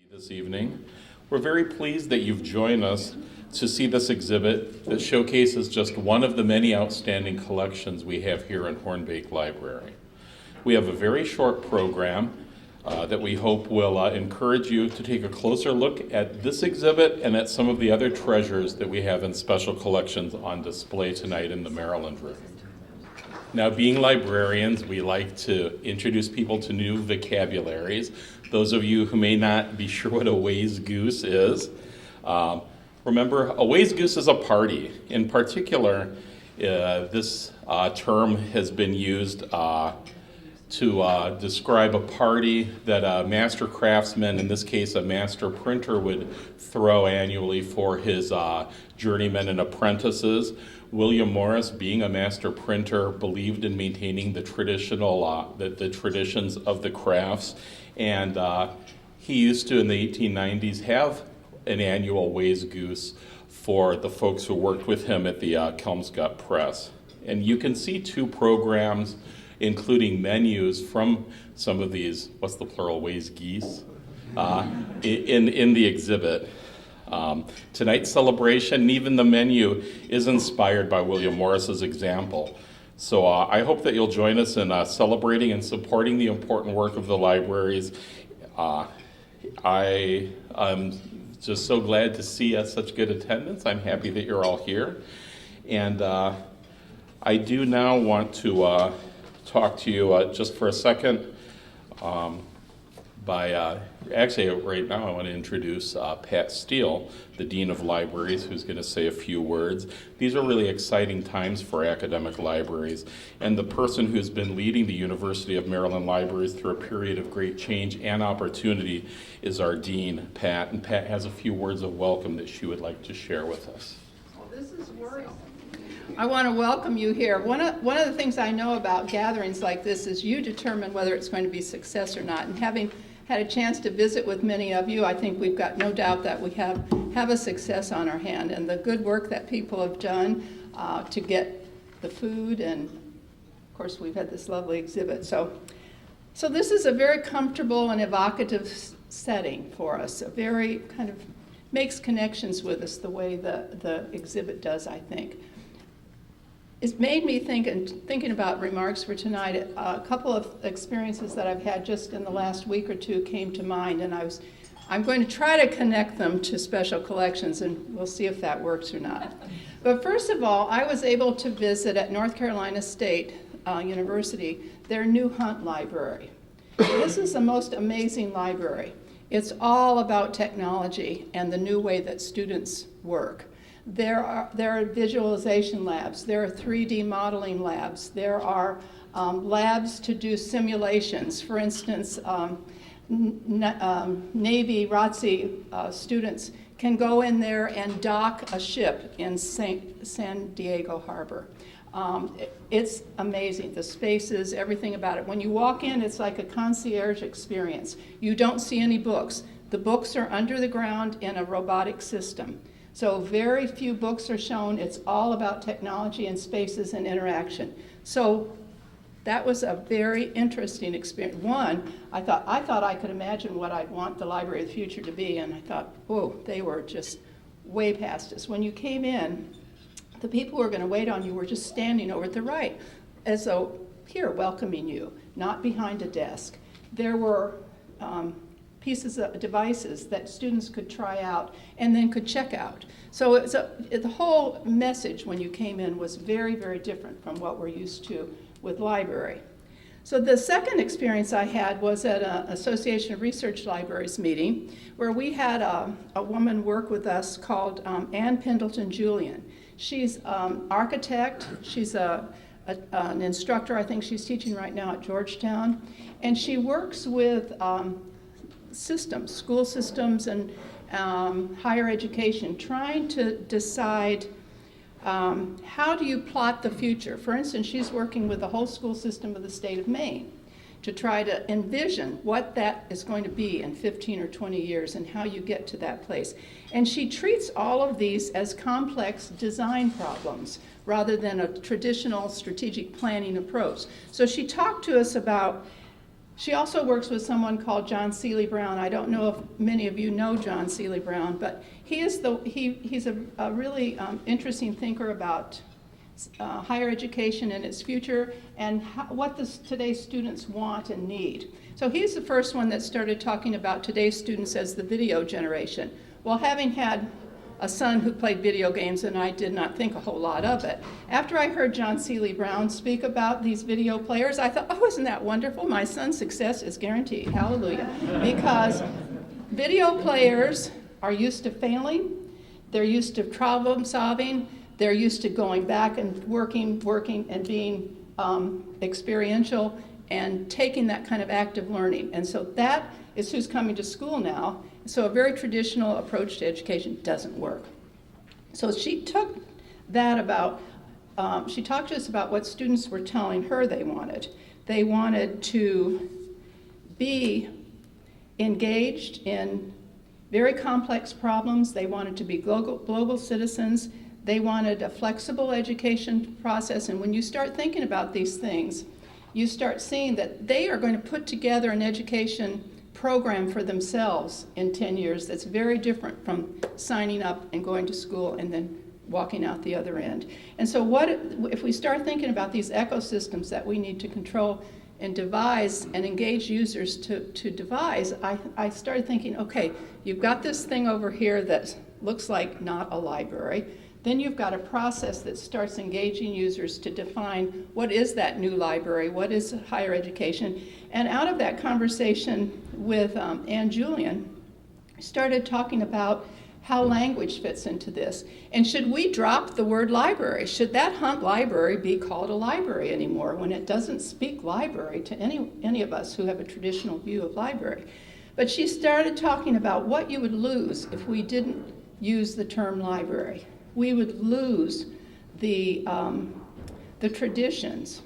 This evening. We're very pleased that you've joined us to see this exhibit that showcases just one of the many outstanding collections we have here in Hornbeck Library. We have a very short program that we hope will encourage you to take a closer look at this exhibit and at some of the other treasures that we have in special collections on display tonight in the Maryland Room. Now, being librarians, we like to introduce people to new vocabularies. Those of you who may not be sure what a Wayzegoose is, remember, a Wayzegoose is a party. In particular, this term has been used to describe a party that a master craftsman, in this case a master printer, would throw annually for his journeymen and apprentices. William Morris, being a master printer, believed in maintaining the traditional, the traditions of the crafts, and he used to, in the 1890s, have an annual Wayzegoose for the folks who worked with him at the Kelmscott Press. And you can see two programs, including menus from some of these, what's the plural, Wayzegeese, in the exhibit. Tonight's celebration, and even the menu, is inspired by William Morris's example. So I hope that you'll join us in celebrating and supporting the important work of the libraries. I am just so glad to see such good attendance. I'm happy that you're all here. And I do now want to talk to you just for a second actually right now I want to introduce Pat Steele, the Dean of Libraries, who's going to say a few words. These are really exciting times for academic libraries, and the person who's been leading the University of Maryland Libraries through a period of great change and opportunity is our Dean, Pat, and Pat has a few words of welcome that she would like to share with us. Well, this is worrisome. I want to welcome you here. One of the things I know about gatherings like this is you determine whether it's going to be a success or not. And having had a chance to visit with many of you, I think we've got no doubt that we have a success on our hand. And the good work that people have done to get the food, and of course we've had this lovely exhibit. So this is a very comfortable and evocative setting for us. A very kind of makes connections with us the way the exhibit does, I think. It's made me think, and thinking about remarks for tonight, a couple of experiences that I've had just in the last week or two came to mind, and I'm going to try to connect them to special collections, and we'll see if that works or not. But first of all, I was able to visit at North Carolina State University their new Hunt Library. This is the most amazing library. It's all about technology and the new way that students work. There are visualization labs, there are 3D modeling labs, there are labs to do simulations. For instance, Navy ROTC students can go in there and dock a ship in San Diego Harbor. It's amazing, the spaces, everything about it. When you walk in, it's like a concierge experience. You don't see any books. The books are under the ground in a robotic system. So very few books are shown. It's all about technology and spaces and interaction. So that was a very interesting experience. One, I thought I could imagine what I'd want the Library of the Future to be, and I thought, whoa, they were just way past us. When you came in, the people who were going to wait on you were just standing over at the right, as though here, welcoming you, not behind a desk. There were pieces of devices that students could try out and then could check out. So the whole message when you came in was very, very different from what we're used to with library. So the second experience I had was at an Association of Research Libraries meeting where we had a woman work with us called Ann Pendleton Julian. She's architect, she's an instructor, I think she's teaching right now at Georgetown, and she works with systems, school systems and higher education, trying to decide how do you plot the future. For instance, she's working with the whole school system of the state of Maine to try to envision what that is going to be in 15 or 20 years and how you get to that place. And she treats all of these as complex design problems rather than a traditional strategic planning approach. So she talked to us about She also works with someone called John Seeley Brown. I don't know if many of you know John Seeley Brown, but he's a really interesting thinker about higher education and its future and what today's students want and need. So he's the first one that started talking about today's students as the video generation. Well, having had a son who played video games, and I did not think a whole lot of it. After I heard John Seeley Brown speak about these video players, I thought, oh, isn't that wonderful? My son's success is guaranteed. Hallelujah. Because video players are used to failing, they're used to problem solving, they're used to going back and working, and being experiential and taking that kind of active learning. And so that is who's coming to school now. So a very traditional approach to education doesn't work. So she took that about, she talked to us about what students were telling her they wanted. They wanted to be engaged in very complex problems. They wanted to be global citizens. They wanted a flexible education process. And when you start thinking about these things, you start seeing that they are going to put together an education program for themselves in 10 years that's very different from signing up and going to school and then walking out the other end. And so if we start thinking about these ecosystems that we need to control and devise and engage users to devise, I started thinking, okay, you've got this thing over here that looks like not a library. Then you've got a process that starts engaging users to define what is that new library, what is higher education. And out of that conversation with Ann Julian, I started talking about how language fits into this. And should we drop the word library? Should that Hunt library be called a library anymore when it doesn't speak library to any of us who have a traditional view of library? But she started talking about what you would lose if we didn't use the term library. We would lose the traditions,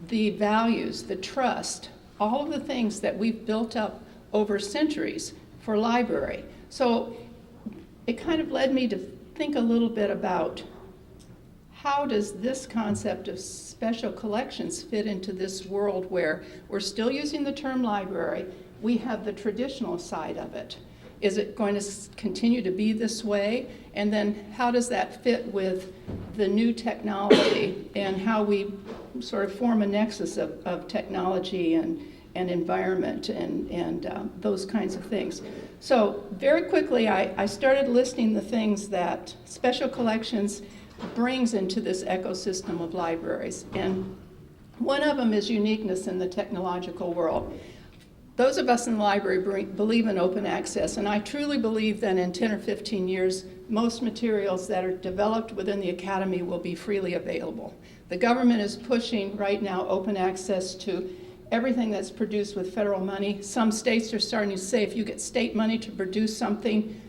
the values, the trust, all of the things that we've built up over centuries for library. So it kind of led me to think a little bit about how does this concept of special collections fit into this world where we're still using the term library, we have the traditional side of it. Is it going to continue to be this way? And then how does that fit with the new technology and how we sort of form a nexus of technology and environment and those kinds of things? So very quickly, I started listing the things that special collections brings into this ecosystem of libraries. And one of them is uniqueness in the technological world. Those of us in the library believe in open access, and I truly believe that in 10 or 15 years, most materials that are developed within the academy will be freely available. The government is pushing right now open access to everything that's produced with federal money. Some states are starting to say if you get state money to produce something,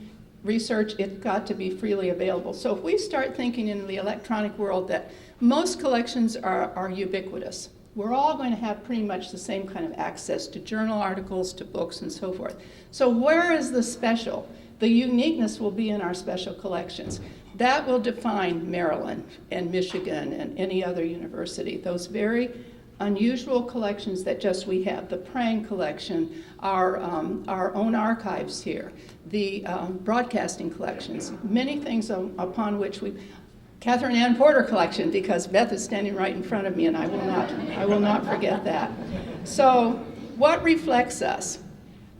research, it's got to be freely available. So if we start thinking in the electronic world that most collections are ubiquitous, we're all going to have pretty much the same kind of access to journal articles, to books, and so forth. So where is the special? The uniqueness will be in our special collections. That will define Maryland and Michigan and any other university, those very unusual collections that just we have. The Prang collection, our own archives here, the broadcasting collections, many things upon which we Catherine Ann Porter collection, because Beth is standing right in front of me, and I will not forget that. So what reflects us?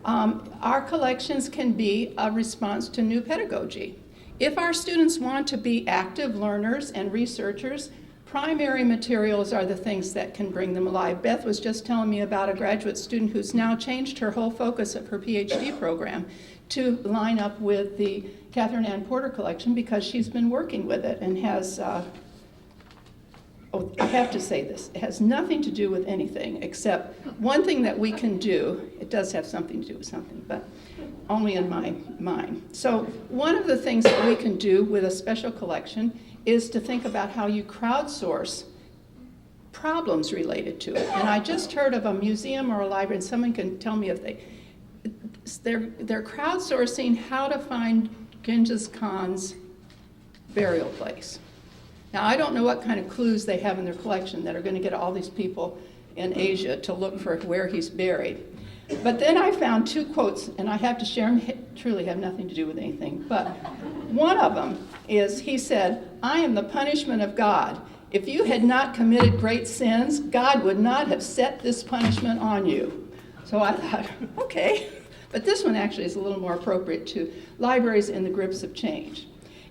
Our collections can be a response to new pedagogy. If our students want to be active learners and researchers, primary materials are the things that can bring them alive. Beth was just telling me about a graduate student who's now changed her whole focus of her PhD program to line up with the Catherine Ann Porter collection because she's been working with it and has, I have to say this, it has nothing to do with anything except one thing that we can do. It does have something to do with something, but only in my mind. So one of the things that we can do with a special collection is to think about how you crowdsource problems related to it. And I just heard of a museum or a library, and someone can tell me if they're crowdsourcing how to find Genghis Khan's burial place. Now, I don't know what kind of clues they have in their collection that are going to get all these people in Asia to look for where he's buried. But then I found two quotes, and I have to share them, truly have nothing to do with anything. But one of them is, he said, "I am the punishment of God. If you had not committed great sins, God would not have set this punishment on you." So I thought, okay. But this one actually is a little more appropriate to libraries in the grips of change.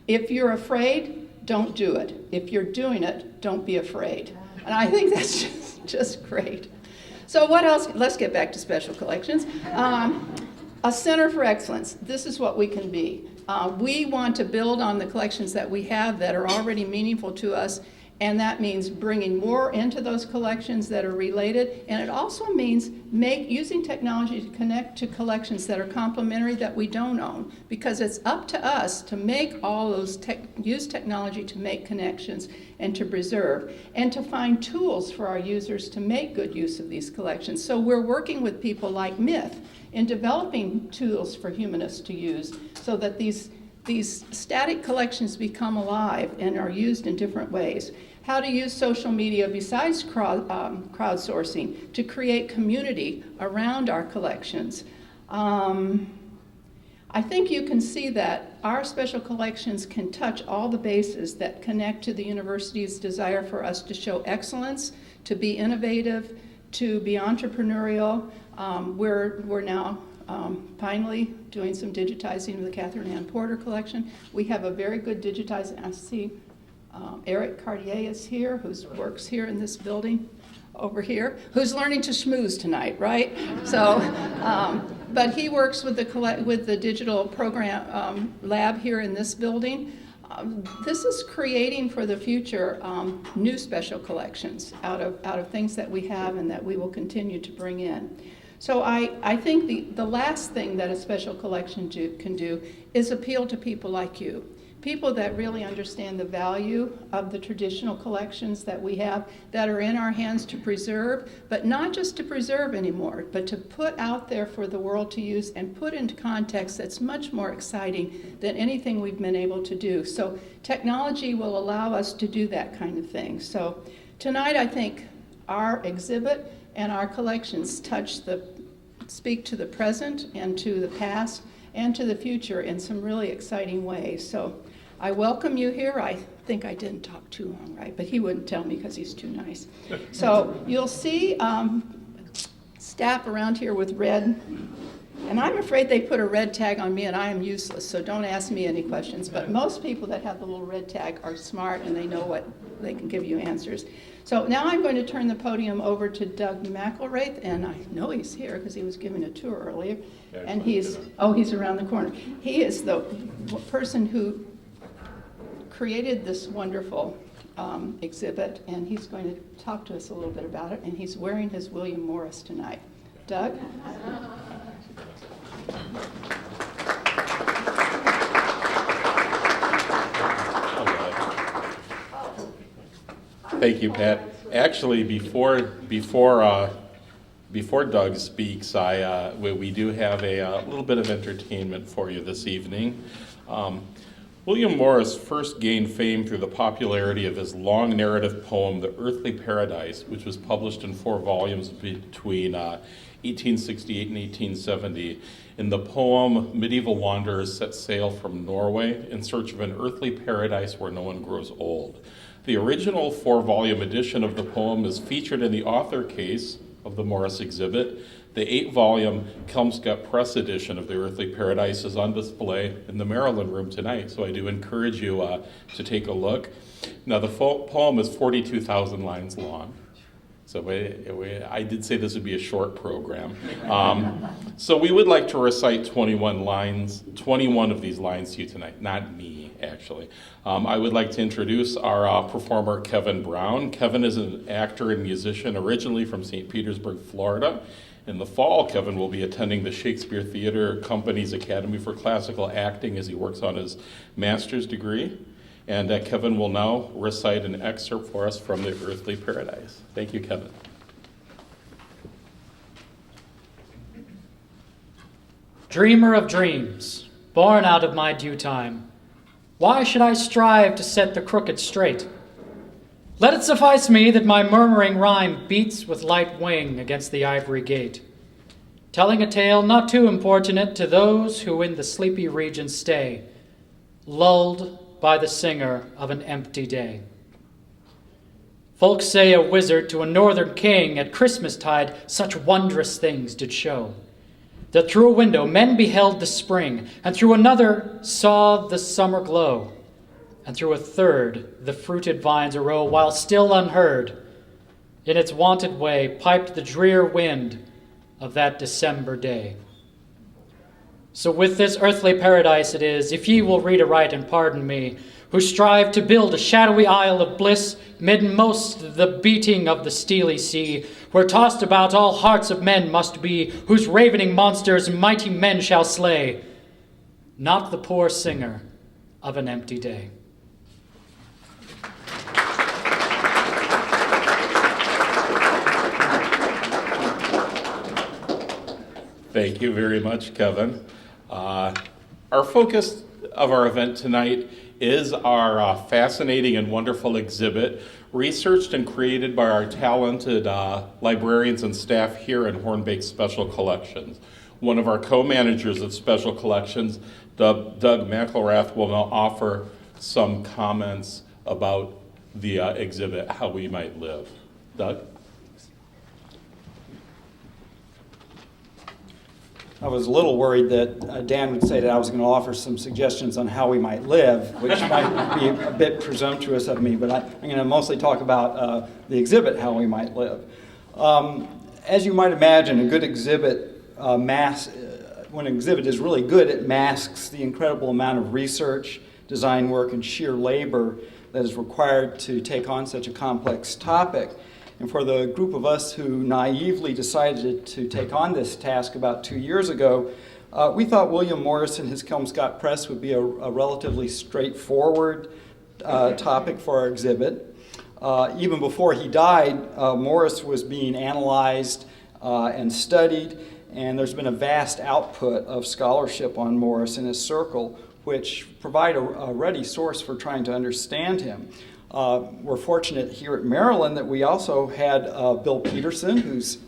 If you're afraid, don't do it. If you're doing it, don't be afraid. And I think that's just great. So what else? Let's get back to special collections. A center for excellence. This is what we can be. We want to build on the collections that we have that are already meaningful to us, and that means bringing more into those collections that are related, and it also means using technology to connect to collections that are complementary that we don't own, because it's up to us to make all those use technology to make connections and to preserve, and to find tools for our users to make good use of these collections. So we're working with people like Myth in developing tools for humanists to use so that these static collections become alive and are used in different ways. How to use social media besides crowdsourcing to create community around our collections. I think you can see that our special collections can touch all the bases that connect to the university's desire for us to show excellence, to be innovative, to be entrepreneurial. We're now finally doing some digitizing of the Catherine Ann Porter collection. We have a very good digitizing. I see Eric Cartier is here, who works here in this building over here, who's learning to schmooze tonight, right? So, but he works with the digital program lab here in this building. This is creating for the future new special collections out of things that we have and that we will continue to bring in. So I think the last thing that a special collection can do is appeal to people like you. People that really understand the value of the traditional collections that we have that are in our hands to preserve, but not just to preserve anymore, but to put out there for the world to use and put into context that's much more exciting than anything we've been able to do. So technology will allow us to do that kind of thing. So tonight I think our exhibit and our collections speak to the present and to the past and to the future in some really exciting ways. So I welcome you here. I think I didn't talk too long, right? But he wouldn't tell me because he's too nice. So you'll see staff around here with red, and I'm afraid they put a red tag on me and I am useless, so don't ask me any questions. But most people that have the little red tag are smart and they know what they can give you answers. So now I'm going to turn the podium over to Doug McElrath, and I know he's here because he was giving a tour earlier. And he's around the corner. He is the person who created this wonderful exhibit, and he's going to talk to us a little bit about it, and he's wearing his William Morris tonight. Doug? Thank you, Pat. Actually, before Doug speaks, we do have a little bit of entertainment for you this evening. William Morris first gained fame through the popularity of his long narrative poem, The Earthly Paradise, which was published in 4 volumes between 1868 and 1870. In the poem, medieval wanderers set sail from Norway in search of an earthly paradise where no one grows old. The original 4-volume edition of the poem is featured in the author case of the Morris exhibit. The 8-volume Kelmscott Press edition of The Earthly Paradise is on display in the Maryland room tonight, so I do encourage you to take a look. Now, the poem is 42,000 lines long, so I did say this would be a short program. So we would like to recite 21 of these lines to you tonight, not me, actually. I would like to introduce our performer, Kevin Brown. Kevin is an actor and musician originally from St. Petersburg, Florida. In the fall, Kevin will be attending the Shakespeare Theater Company's Academy for Classical Acting as he works on his master's degree. And Kevin will now recite an excerpt for us from The Earthly Paradise. Thank you, Kevin. Dreamer of dreams, born out of my due time, why should I strive to set the crooked straight? Let it suffice me that my murmuring rhyme beats with light wing against the ivory gate, telling a tale not too importunate to those who in the sleepy region stay, lulled by the singer of an empty day. Folks say a wizard to a northern king at Christmastide such wondrous things did show, that through a window men beheld the spring, and through another saw the summer glow, and through a third the fruited vines arow, while still unheard, in its wonted way, piped the drear wind of that December day. So with this earthly paradise it is, if ye will read aright and pardon me, who strive to build a shadowy isle of bliss midmost the beating of the steely sea, where tossed about all hearts of men must be, whose ravening monsters mighty men shall slay, not the poor singer of an empty day. Thank you very much, Kevin. Our focus of our event tonight is our fascinating and wonderful exhibit, researched and created by our talented librarians and staff here at Hornbeck Special Collections. One of our co-managers of Special Collections, Doug McElrath, will now offer some comments about the exhibit, How We Might Live. Doug? I was a little worried that Dan would say that I was going to offer some suggestions on how we might live, which might be a bit presumptuous of me, but I'm going to mostly talk about the exhibit, How We Might Live. As you might imagine, a good exhibit, when an exhibit is really good, it masks the incredible amount of research, design work, and sheer labor that is required to take on such a complex topic. And for the group of us who naively decided to take on this task about 2 years ago, we thought William Morris and his Kelmscott Press would be a relatively straightforward topic for our exhibit. Even before he died, Morris was being analyzed and studied, and there's been a vast output of scholarship on Morris and his circle, which provide a ready source for trying to understand him. We're fortunate here at Maryland that we also had Bill Peterson, who's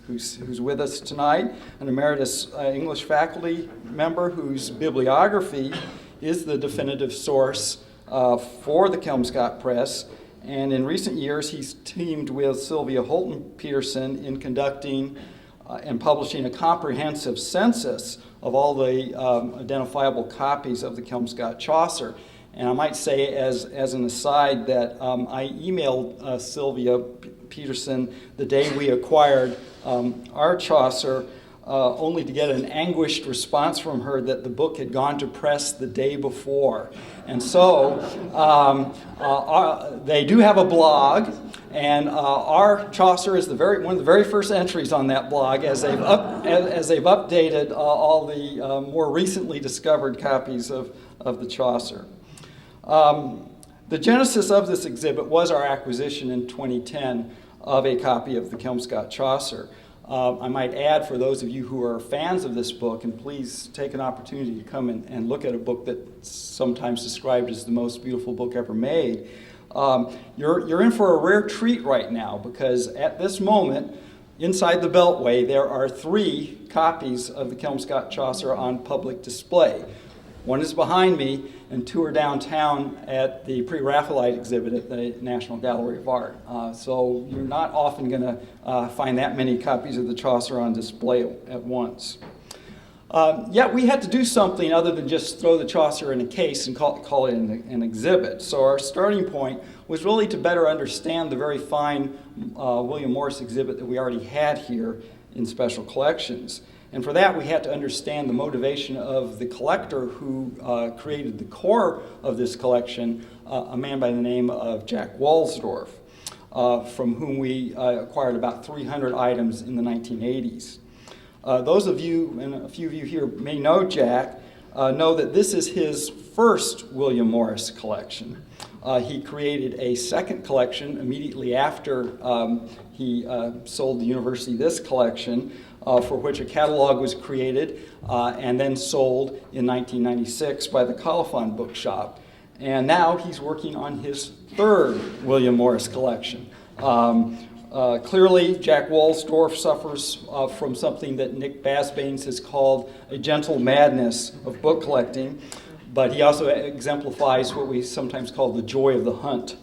with us tonight, an emeritus English faculty member whose bibliography is the definitive source for the Kelmscott Press. And in recent years, he's teamed with Sylvia Holton Peterson in conducting and publishing a comprehensive census of all the identifiable copies of the Kelmscott Chaucer. And I might say, as an aside, that I emailed Sylvia Peterson the day we acquired our Chaucer, only to get an anguished response from her that the book had gone to press the day before. And so they do have a blog, and our Chaucer is one of the very first entries on that blog, as they've updated all the more recently discovered copies of the Chaucer. The genesis of this exhibit was our acquisition in 2010 of a copy of the Kelmscott Chaucer. I might add, for those of you who are fans of this book, and please take an opportunity to come and look at a book that's sometimes described as the most beautiful book ever made, you're in for a rare treat right now, because at this moment, inside the Beltway, there are 3 copies of the Kelmscott Chaucer on public display. One is behind me, and 2 are downtown at the Pre-Raphaelite exhibit at the National Gallery of Art. So you're not often going to find that many copies of the Chaucer on display at once. Yet we had to do something other than just throw the Chaucer in a case and call it an exhibit. So our starting point was really to better understand the very fine William Morris exhibit that we already had here in Special Collections. And for that, we had to understand the motivation of the collector who created the core of this collection, a man by the name of Jack Walsdorf, from whom we acquired about 300 items in the 1980s. Those of you, and a few of you here may know Jack, know that this is his first William Morris collection. He created a second collection immediately after he sold the university this collection, for which a catalog was created and then sold in 1996 by the Colophon Bookshop. And now he's working on his third William Morris collection. Clearly, Jack Walsdorf suffers from something that Nick Basbanes has called a gentle madness of book collecting, but he also exemplifies what we sometimes call the joy of the hunt.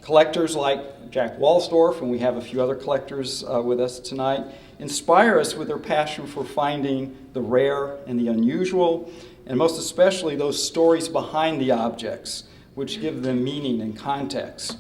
Collectors like Jack Walsdorf, and we have a few other collectors with us tonight, inspire us with their passion for finding the rare and the unusual, and most especially those stories behind the objects, which give them meaning and context.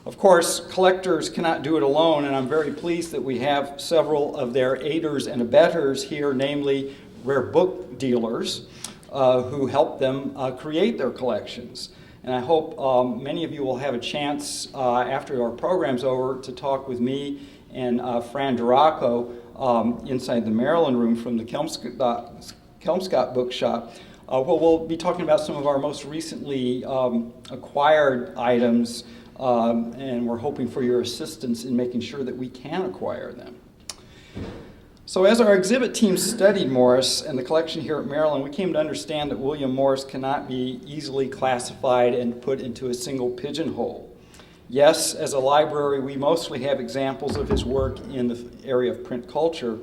Of course, collectors cannot do it alone, and I'm very pleased that we have several of their aiders and abettors here, namely rare book dealers, who help them create their collections. And I hope many of you will have a chance after our program's over to talk with me and Fran Duraco inside the Maryland room from the Kelmscott Bookshop. We'll be talking about some of our most recently acquired items, and we're hoping for your assistance in making sure that we can acquire them. So as our exhibit team studied Morris and the collection here at Maryland, we came to understand that William Morris cannot be easily classified and put into a single pigeonhole. Yes, as a library, we mostly have examples of his work in the area of print culture,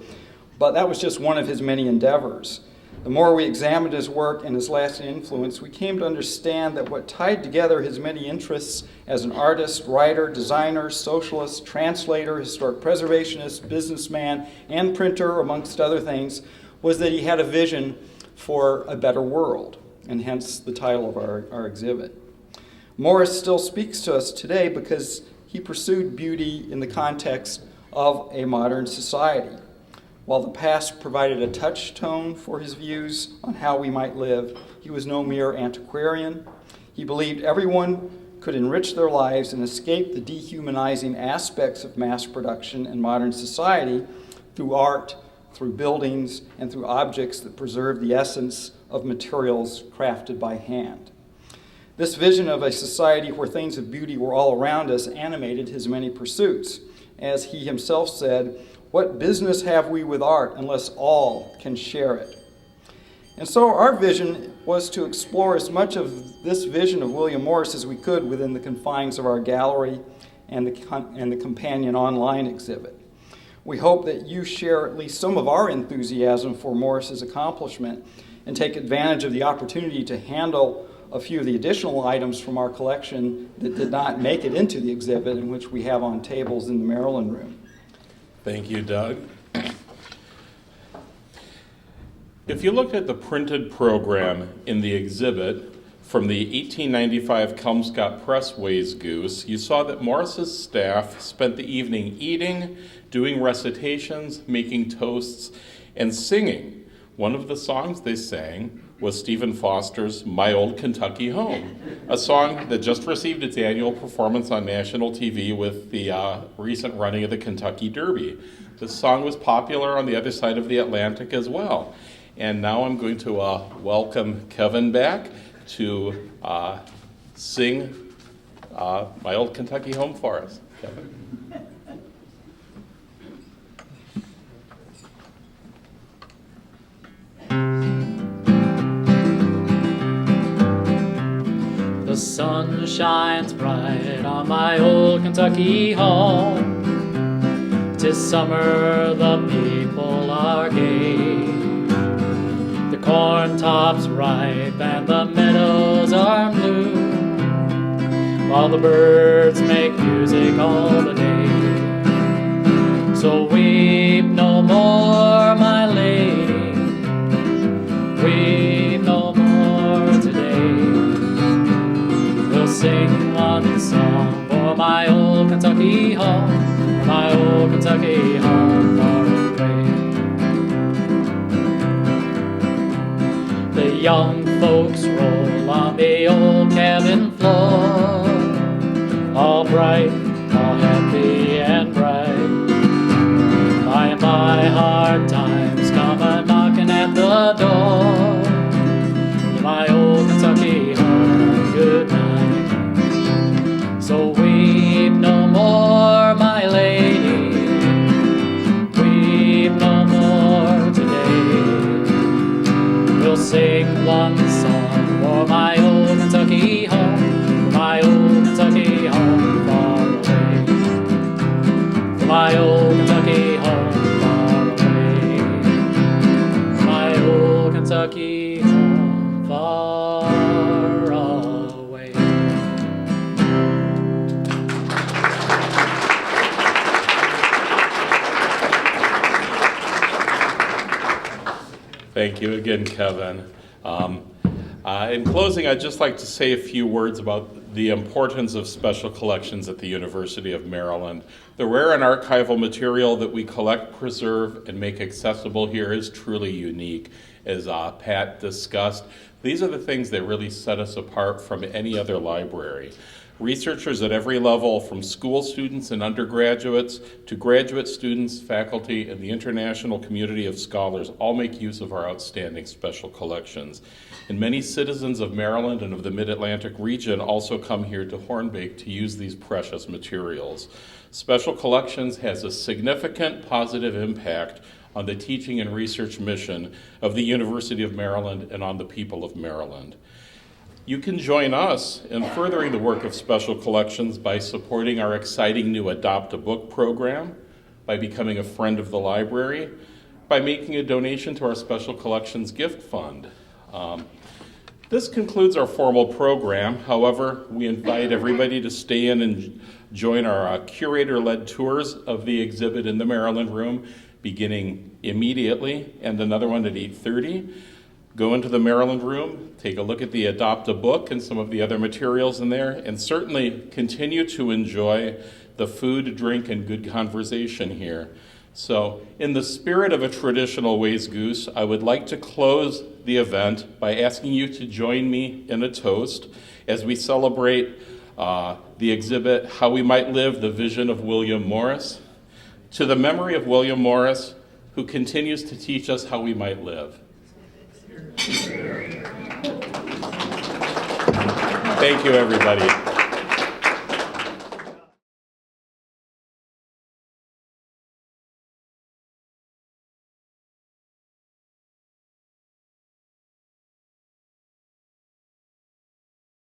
but that was just one of his many endeavors. The more we examined his work and his lasting influence, we came to understand that what tied together his many interests as an artist, writer, designer, socialist, translator, historic preservationist, businessman, and printer, amongst other things, was that he had a vision for a better world, and hence the title of our exhibit. Morris still speaks to us today because he pursued beauty in the context of a modern society. While the past provided a touchstone for his views on how we might live, he was no mere antiquarian. He believed everyone could enrich their lives and escape the dehumanizing aspects of mass production and modern society through art, through buildings, and through objects that preserve the essence of materials crafted by hand. This vision of a society where things of beauty were all around us animated his many pursuits. As he himself said, "What business have we with art unless all can share it?" And so our vision was to explore as much of this vision of William Morris as we could within the confines of our gallery and the companion online exhibit. We hope that you share at least some of our enthusiasm for Morris's accomplishment and take advantage of the opportunity to handle a few of the additional items from our collection that did not make it into the exhibit, and which we have on tables in the Maryland room. Thank you, Doug. If you look at the printed program in the exhibit from the 1895 Kelmscott Press Wayzegoose, you saw that Morris's staff spent the evening eating, doing recitations, making toasts, and singing. One of the songs they sang was Stephen Foster's My Old Kentucky Home, a song that just received its annual performance on national TV with the recent running of the Kentucky Derby. This song was popular on the other side of the Atlantic as well. And now I'm going to welcome Kevin back to sing My Old Kentucky Home for us. Kevin. The sun shines bright on my old Kentucky home. 'Tis summer, the people are gay. The corn top's ripe and the meadows are blue, while the birds make music all the day. So weep no more, my lady, weep no more today. We'll sing one song for my old Kentucky home, my old Kentucky home far away. The young folks roll on the old cabin floor, all bright, all happy and bright. By and by hard times come a-knocking at the door. My old Kentucky home, good night. So weep no more, my lady, weep no more today. We'll sing one song for my old Kentucky My old Kentucky home far away. My old Kentucky home far away. Thank you again, Kevin. In closing, I'd just like to say a few words about the importance of special collections at the University of Maryland. The rare and archival material that we collect, preserve, and make accessible here is truly unique. As Pat discussed, these are the things that really set us apart from any other library. Researchers at every level, from school students and undergraduates to graduate students, faculty, and the international community of scholars, all make use of our outstanding special collections. And many citizens of Maryland and of the Mid-Atlantic region also come here to Hornbeck to use these precious materials. Special collections has a significant positive impact on the teaching and research mission of the University of Maryland and on the people of Maryland. You can join us in furthering the work of special collections by supporting our exciting new Adopt a Book program, by becoming a friend of the library, by making a donation to our Special Collections Gift Fund. This concludes our formal program. However, we invite everybody to stay in and join our curator-led tours of the exhibit in the Maryland Room, beginning immediately, and another one at 8:30. Go into the Maryland Room, take a look at the Adopt a Book and some of the other materials in there, and certainly continue to enjoy the food, drink, and good conversation here. So, in the spirit of a traditional Wayzegoose, I would like to close the event by asking you to join me in a toast as we celebrate the exhibit, How We Might Live, the Vision of William Morris, to the memory of William Morris, who continues to teach us how we might live. Thank you, everybody.